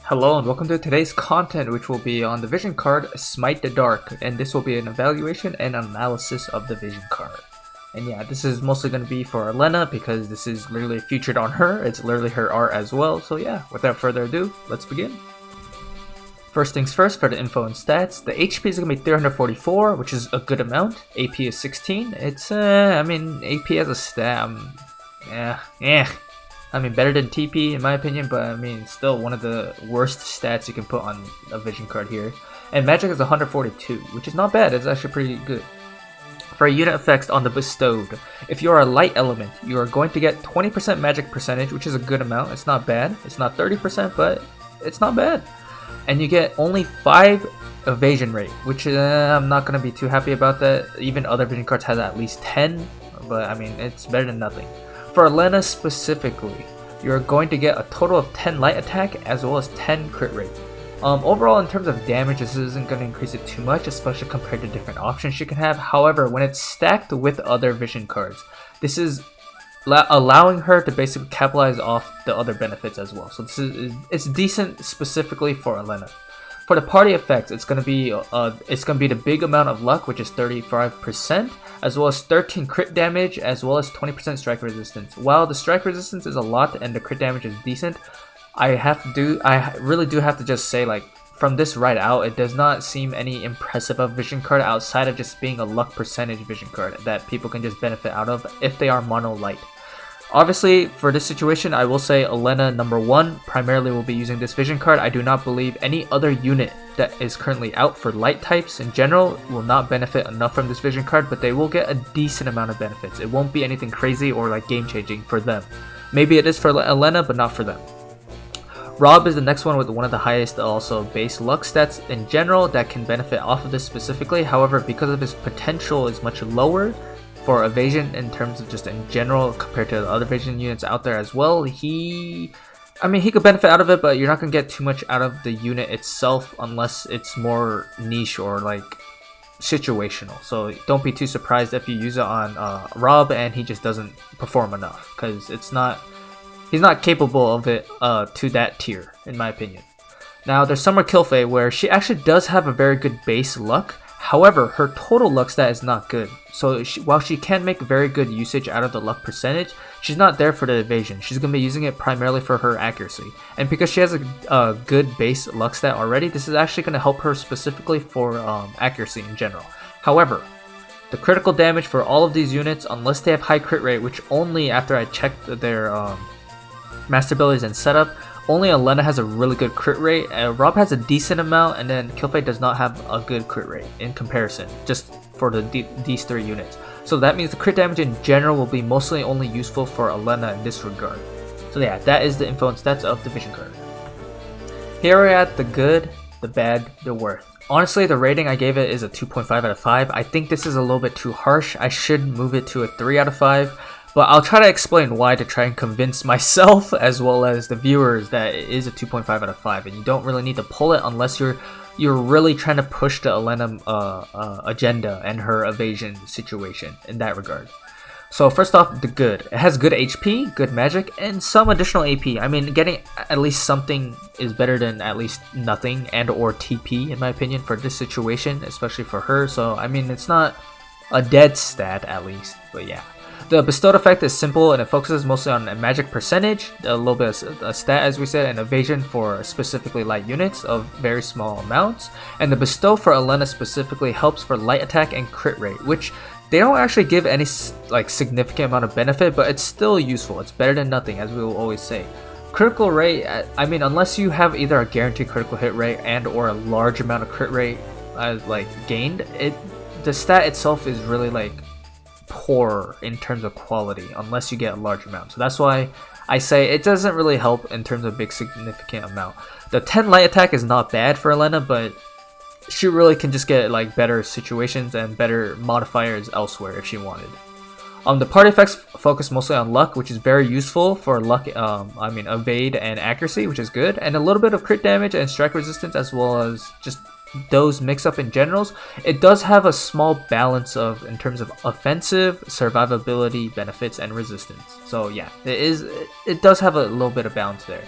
Hello and welcome to today's content, which will be on the vision card Smite the Dark, and this will be an evaluation and analysis of the vision card. And yeah, this is mostly going to be for Elena because this is literally featured on her. It's literally her art as well. So yeah, without further ado, let's begin. First things first, for the info and stats, the HP is going to be 344, which is a good amount. AP is 16. It's AP as a stat, better than TP in my opinion, but still one of the worst stats you can put on a vision card here. And magic is 142, which is not bad. It's actually pretty good. For unit effects on the bestowed, if you are a light element, you are going to get 20% magic percentage, which is a good amount. It's not bad. It's not 30%, but it's not bad. And you get only 5 evasion rate, which I'm not going to be too happy about that. Even other vision cards have at least 10, but it's better than nothing. For Elena specifically, you're going to get a total of 10 light attack as well as 10 crit rate. Overall, in terms of damage, this isn't going to increase it too much, especially compared to different options you can have. However, when it's stacked with other vision cards, this is allowing her to basically capitalize off the other benefits as well. So it's decent specifically for Elena. For the party effects, it's gonna be the big amount of luck, which is 35%, as well as 13 crit damage, as well as 20% strike resistance. While the strike resistance is a lot and the crit damage is decent, I really do have to just say, like, from this right out, it does not seem any impressive of vision card outside of just being a luck percentage vision card that people can just benefit out of if they are mono light. Obviously, for this situation, I will say Elena number 1 primarily will be using this vision card. I do not believe any other unit that is currently out for light types in general will not benefit enough from this vision card, but they will get a decent amount of benefits. It won't be anything crazy or like game changing for them. Maybe it is for Elena, but not for them. Rob is the next one with one of the highest also base luck stats in general that can benefit off of this specifically. However, because of his potential is much lower for evasion in terms of just in general compared to the other evasion units out there as well, he could benefit out of it, but you're not going to get too much out of the unit itself unless it's more niche or like situational. So don't be too surprised if you use it on Rob and he just doesn't perform enough, because he's not capable of it to that tier, in my opinion. Now there's Summer Kilfei, where she actually does have a very good base luck. However, her total luck stat is not good. So while she can make very good usage out of the luck percentage, she's not there for the evasion. She's going to be using it primarily for her accuracy. And because she has a good base luck stat already, this is actually going to help her specifically for accuracy in general. However, the critical damage for all of these units, unless they have high crit rate, which only after I checked their master abilities and setup, only Elena has a really good crit rate. Rob has a decent amount, and then Kilfei does not have a good crit rate in comparison, just for these 3 units. So that means the crit damage in general will be mostly only useful for Elena in this regard. So yeah, that is the info and stats of the vision card. Here we're at the good, the bad, the worst. Honestly, the rating I gave it is a 2.5 out of 5. I think this is a little bit too harsh. I should move it to a 3 out of 5. But I'll try to explain why to try and convince myself as well as the viewers that it is a 2.5 out of 5, and you don't really need to pull it unless you're really trying to push the Elena agenda and her evasion situation in that regard. So first off, the good. It has good HP, good magic, and some additional AP. Getting at least something is better than at least nothing and or TP in my opinion for this situation, especially for her. So it's not a dead stat at least, but yeah. The bestowed effect is simple and it focuses mostly on a magic percentage, a little bit of a stat as we said, and evasion for specifically light units of very small amounts. And the bestow for Elena specifically helps for light attack and crit rate, which they don't actually give any like significant amount of benefit, but it's still useful. It's better than nothing, as we will always say. Critical rate, unless you have either a guaranteed critical hit rate and or a large amount of crit rate gained, the stat itself is really like poor in terms of quality unless you get a large amount. So that's why I say it doesn't really help in terms of big significant amount. The 10 light attack is not bad for Elena, but she really can just get like better situations and better modifiers elsewhere if she wanted. The party effects focus mostly on luck, which is very useful for luck, evade and accuracy, which is good, and a little bit of crit damage and strike resistance, as well as just those mix up in generals. It does have a small balance of in terms of offensive, survivability, benefits, and resistance. So yeah, it does have a little bit of balance there.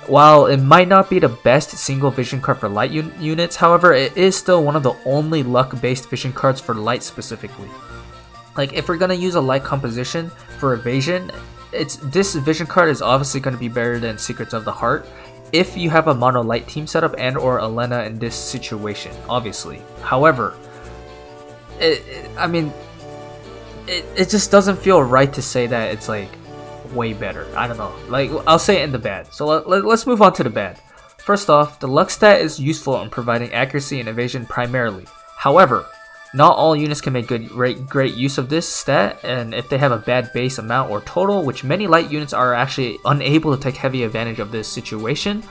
While it might not be the best single vision card for light units, however, it is still one of the only luck-based vision cards for light specifically. Like, if we're gonna use a light composition for evasion, this vision card is obviously gonna be better than Secrets of the Heart if you have a mono light team setup and or Elena in this situation, obviously. However, it just doesn't feel right to say that it's like way better. I don't know, like, I'll say it in the bad. So let's move on to the bad. First off, the luck stat is useful in providing accuracy and evasion primarily. However, not all units can make great use of this stat, and if they have a bad base amount or total, which many light units are actually unable to take heavy advantage of this situation,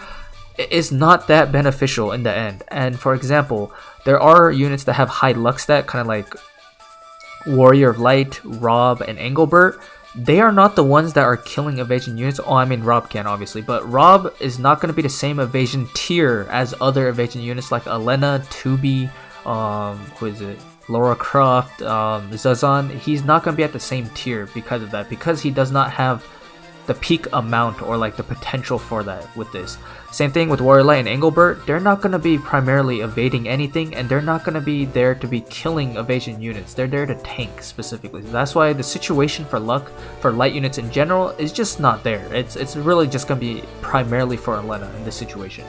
it is not that beneficial in the end. And for example, there are units that have high luck stat, kind of like Warrior of Light, Rob, and Engelbert. They are not the ones that are killing evasion units. Oh, I mean Rob can obviously, but Rob is not going to be the same evasion tier as other evasion units like Elena, Tubi, who is it? Laura Croft, Zazan. He's not going to be at the same tier because of that, because he does not have the peak amount or like the potential for that with this. Same thing with Warrior Light and Engelbert. They're not going to be primarily evading anything, and they're not going to be there to be killing evasion units. They're there to tank specifically. So that's why the situation for luck for light units in general is just not there. It's really just going to be primarily for Elena in this situation.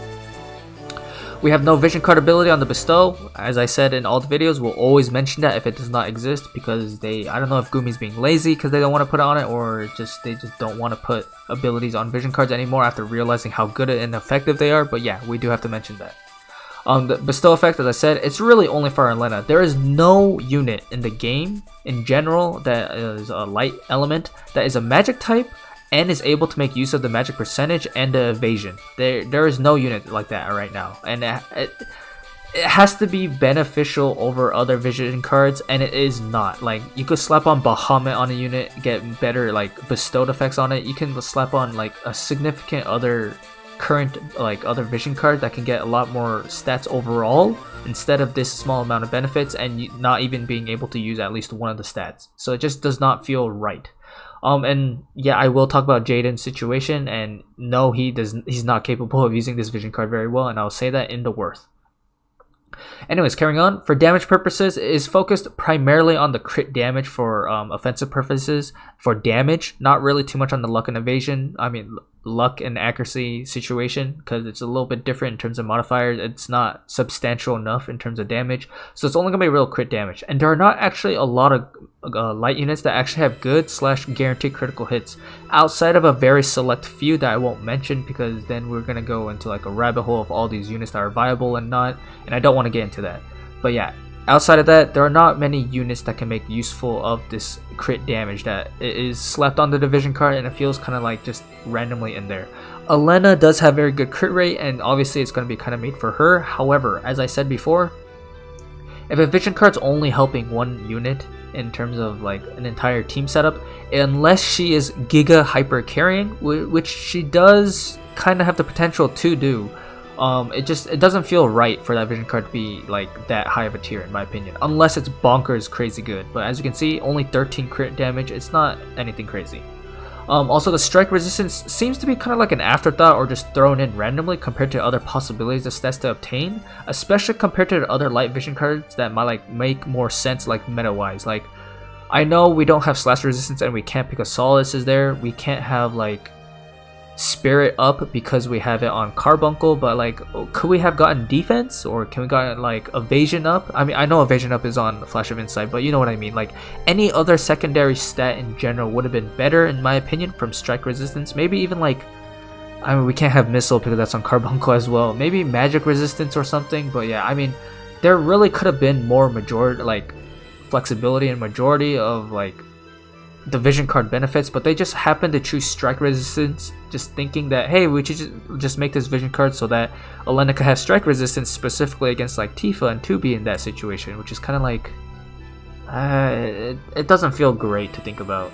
We have no vision card ability on the bestow. As I said in all the videos, we'll always mention that if it does not exist, because I don't know if Gumi's being lazy because they don't want to put it on it, or they just don't want to put abilities on vision cards anymore after realizing how good and effective they are. But yeah, we do have to mention that. The bestow effect, as I said, it's really only for Elena. There is no unit in the game in general that is a light element that is a magic type and is able to make use of the magic percentage and the evasion. There is no unit like that right now, and it has to be beneficial over other vision cards, and it is not. Like, you could slap on Bahamut on a unit, get better like bestowed effects on it. You can slap on like a significant other current like other vision card that can get a lot more stats overall instead of this small amount of benefits, and not even being able to use at least one of the stats. So it just does not feel right. And yeah, I will talk about Jaden's situation, and no, he's not capable of using this vision card very well, and I'll say that in the worth. Anyways, carrying on, for damage purposes, it is focused primarily on the crit damage for offensive purposes for damage, not really too much on the luck and evasion. I mean, luck and accuracy situation, because it's a little bit different in terms of modifiers. It's not substantial enough in terms of damage, so it's only gonna be real crit damage. And there are not actually a lot of light units that actually have good / guaranteed critical hits, outside of a very select few that I won't mention, because then we're gonna go into like a rabbit hole of all these units that are viable and not, and I don't want to get into that. But yeah, outside of that, there are not many units that can make useful of this crit damage that is slapped on the division card, and it feels kind of like just randomly in there. Elena does have very good crit rate, and obviously it's going to be kind of made for her. However, as I said before, if a vision card's only helping one unit in terms of like an entire team setup, unless she is giga hyper carrying, which she does kind of have the potential to do, it doesn't feel right for that vision card to be like that high of a tier, in my opinion, unless it's bonkers crazy good. But as you can see, only 13 crit damage. It's not anything crazy. Also, the strike resistance seems to be kind of like an afterthought, or just thrown in randomly compared to other possibilities of stats to obtain, especially compared to the other light vision cards that might like make more sense, like meta wise. Like, I know we don't have slash resistance and we can't pick a Solace is there, we can't have like Spirit up because we have it on Carbuncle, but like, could we have gotten defense, or can we gotten like evasion up? I mean, I know evasion up is on Flash of Insight, but you know what I mean. Like, any other secondary stat in general would have been better, in my opinion, from strike resistance. Maybe even like, I mean, we can't have missile because that's on Carbuncle as well. Maybe magic resistance or something. But yeah, I mean, there really could have been more majority, like flexibility and majority of like the vision card benefits, but they just happened to choose strike resistance, just thinking that, hey, we should just make this vision card so that Elena could have strike resistance specifically against like Tifa and Tubi in that situation, which is kind of like, it doesn't feel great to think about.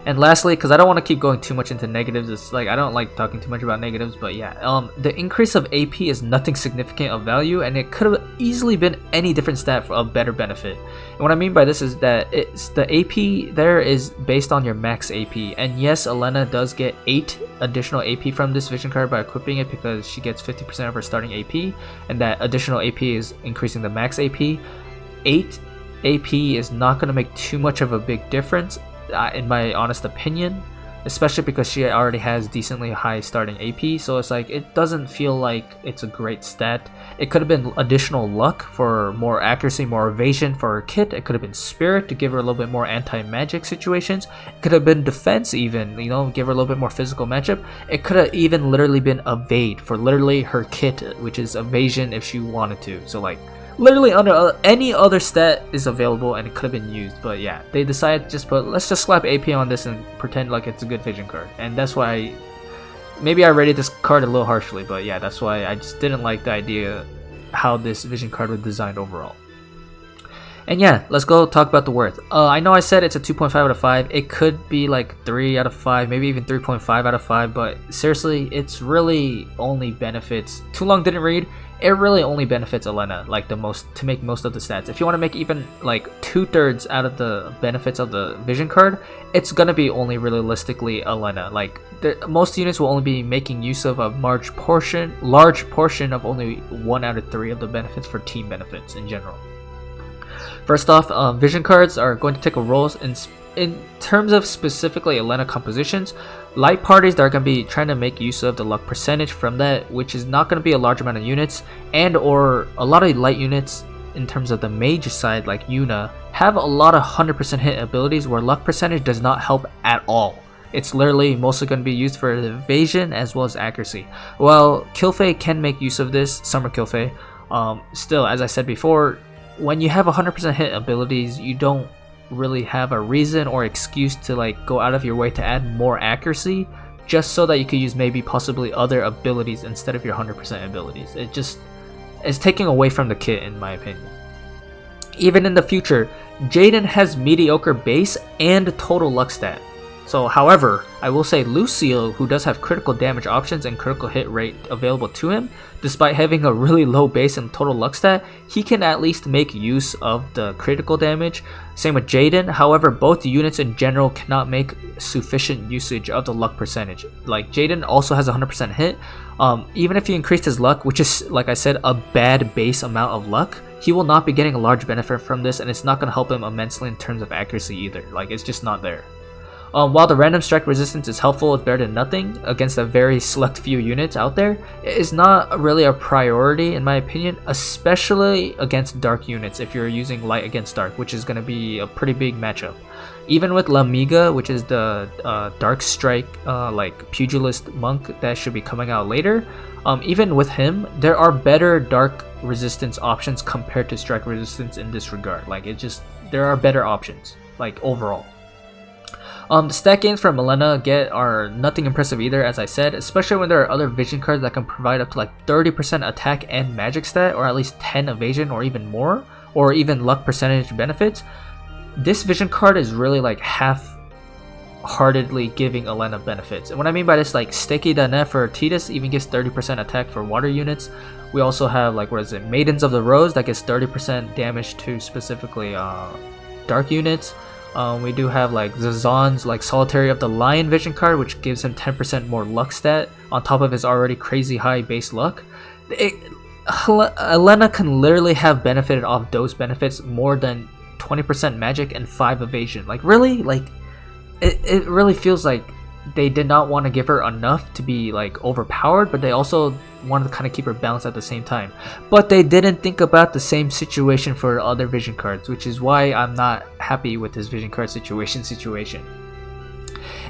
And lastly, because I don't want to keep going too much into negatives, it's like I don't like talking too much about negatives, but yeah, the increase of AP is nothing significant of value, and it could have easily been any different stat for a better benefit. And what I mean by this is that it's the AP there is based on your max AP, and yes, Elena does get 8 additional AP from this vision card by equipping it because she gets 50% of her starting AP, and that additional AP is increasing the max AP. 8 AP is not going to make too much of a big difference, in my honest opinion, especially because she already has decently high starting AP, so it's like it doesn't feel like it's a great stat. It could have been additional luck for more accuracy, more evasion for her kit. It could have been spirit to give her a little bit more anti-magic situations. It could have been defense even, you know, give her a little bit more physical matchup. It could have even literally been evade for literally her kit, which is evasion if she wanted to. So like literally under any other stat is available and it could have been used, but yeah, they decided to just put, let's just slap AP on this and pretend like it's a good vision card. And that's why maybe I rated this card a little harshly, but yeah, that's why I just didn't like the idea how this vision card was designed overall. And yeah, let's go talk about the worth. I know I said it's a 2.5 out of 5. It could be like 3 out of 5, maybe even 3.5 out of 5, but seriously, it's really only benefits. Too long didn't read. It really only benefits Elena like the most to make most of the stats. If you want to make even like 2/3 out of the benefits of the vision card, it's gonna be only realistically Elena. Like most units will only be making use of a large portion of only 1 out of 3 of the benefits for team benefits in general. First off, vision cards are going to take a role in terms of specifically Elena compositions. Light parties that are going to be trying to make use of the luck percentage from that, which is not going to be a large amount of units, and or a lot of light units in terms of the mage side like Yuna have a lot of 100% hit abilities where luck percentage does not help at all. It's literally mostly going to be used for evasion as well as accuracy. While Killfei can make use of this, Summer Killfei, still, as I said before, when you have 100% hit abilities, you don't really have a reason or excuse to like go out of your way to add more accuracy just so that you could use maybe possibly other abilities instead of your 100% abilities. It just is taking away from the kit in my opinion. Even in the future, Jaden has mediocre base and total luck stat. So however, I will say Lucio, who does have critical damage options and critical hit rate available to him, despite having a really low base and total luck stat, he can at least make use of the critical damage. Same with Jaden, however both units in general cannot make sufficient usage of the luck percentage. Like Jaden also has 100% hit, even if he increased his luck, which is like I said a bad base amount of luck, he will not be getting a large benefit from this, and it's not going to help him immensely in terms of accuracy either. Like it's just not there. While the random strike resistance is helpful, it's better than nothing against a very select few units out there, it is not really a priority in my opinion, especially against dark units if you're using light against dark, which is going to be a pretty big matchup. Even with Lamiga, which is the dark strike like pugilist monk that should be coming out later, even with him, there are better dark resistance options compared to strike resistance in this regard. Like there are better options, like overall. The stat gains from Elena are nothing impressive either, as I said, especially when there are other vision cards that can provide up to like 30% attack and magic stat, or at least 10 evasion or even more, or even luck percentage benefits. This vision card is really like half-heartedly giving Elena benefits. And what I mean by this, like Sticky Dane for Tidus even gives 30% attack for water units. We also have like, Maidens of the Rose that gets 30% damage to specifically dark units. We do have like Zazan's like Solitary of the Lion vision card, which gives him 10% more luck stat on top of his already crazy high base luck. Elena can literally have benefited off those benefits more than 20% magic and 5 evasion. Like really, like it really feels like they did not want to give her enough to be like overpowered, but they also wanted to kind of keep her balanced at the same time. But they didn't think about the same situation for other vision cards, which is why I'm not happy with this vision card situation.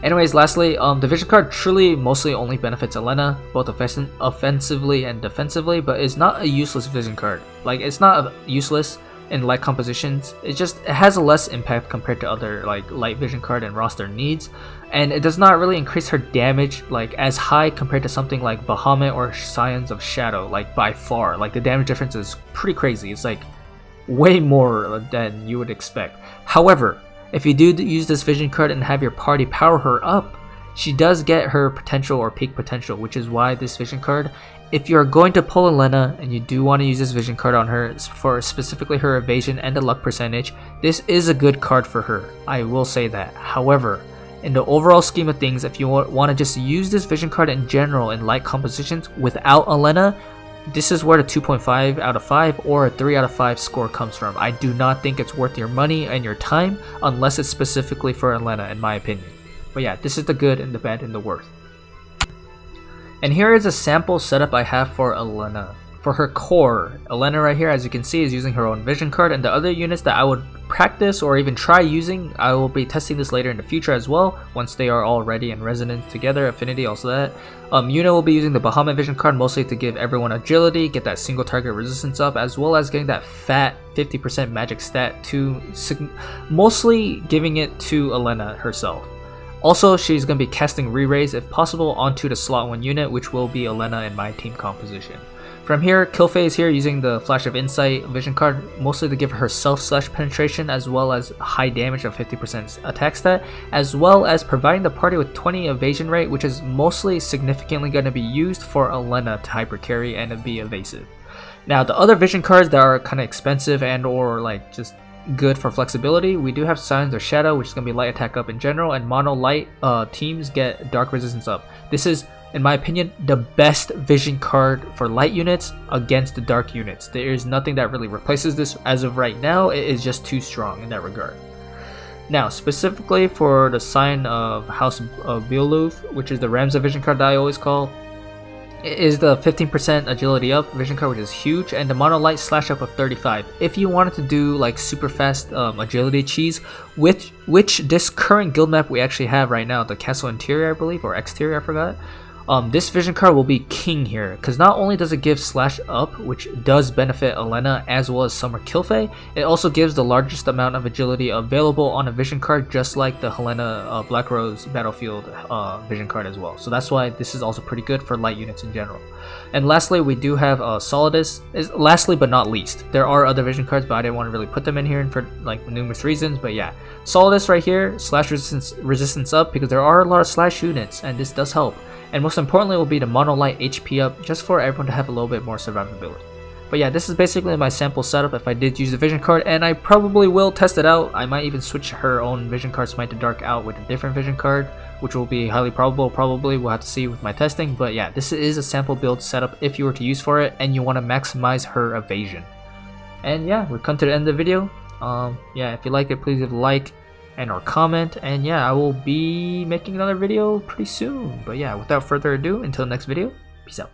Anyways, lastly, the vision card truly mostly only benefits Elena, both offensively and defensively, but it's not a useless vision card. Like it's not useless in light compositions. It has a less impact compared to other like light vision card and roster needs, and it does not really increase her damage like as high compared to something like Bahamut or Scions of Shadow, like by far. Like the damage difference is pretty crazy. It's like way more than you would expect. However, If you do use this vision card and have your party power her up, she does get her potential or peak potential, which is why this vision card, if you're going to pull Elena and you do want to use this vision card on her for specifically her evasion and the luck percentage, this is a good card for her. I will say that. However, in the overall scheme of things, if you want to just use this vision card in general in light compositions without Elena, this is where the 2.5 out of 5 or a 3 out of 5 score comes from. I do not think it's worth your money and your time unless it's specifically for Elena, in my opinion. But yeah, this is the good and the bad and the worst. And here is a sample setup I have for Elena. For her core, Elena right here, as you can see, is using her own vision card, and the other units that I would practice or even try using, I will be testing this later in the future as well, once they are all ready and resonant together, affinity, also that. Yuna will be using the Bahamut vision card mostly to give everyone agility, get that single target resistance up, as well as getting that fat 50% magic stat to mostly giving it to Elena herself. Also, she's going to be casting re-raise if possible onto the slot 1 unit, which will be Elena in my team composition. From here, Kilfei is here using the Flash of Insight vision card, mostly to give her self/penetration as well as high damage of 50% attack stat, as well as providing the party with 20 evasion rate, which is mostly significantly going to be used for Elena to hyper carry and be evasive. Now, the other vision cards that are kind of expensive and or like just good for flexibility, we do have Silence or Shadow, which is going to be light attack up in general, and mono light teams get dark resistance up. This is, in my opinion, the best vision card for light units against the dark units. There is nothing that really replaces this as of right now. It is just too strong in that regard. Now, specifically for the sign of House of Beowulf, which is the Ramza vision card that I always call, is the 15% agility up vision card, which is huge, and the mono light slash up of 35. If you wanted to do like super fast agility cheese, which this current guild map we actually have right now, the Castle Interior I believe, or Exterior, I forgot. This vision card will be king here, because not only does it give slash up, which does benefit Elena as well as Summer Kilfei, it also gives the largest amount of agility available on a vision card, just like the Helena Black Rose Battlefield vision card as well. So that's why this is also pretty good for light units in general. And lastly, we do have Solidus. Lastly but not least, there are other vision cards, but I didn't want to really put them in here for like numerous reasons. But yeah, Solidus right here, slash resistance up, because there are a lot of slash units, and this does help. And most importantly will be the mono light HP up, just for everyone to have a little bit more survivability. But yeah, this is basically my sample setup if I did use the vision card, and I probably will test it out. I might even switch her own vision card, Smite to Dark, out with a different vision card, which will be highly probable. Probably we'll have to see with my testing. But yeah, this is a sample build setup if you were to use for it and you want to maximize her evasion. And yeah, we've come to the end of the video. Yeah, if you like it, please leave a like and or comment, and yeah, I will be making another video pretty soon. But yeah, without further ado, until the next video, peace out.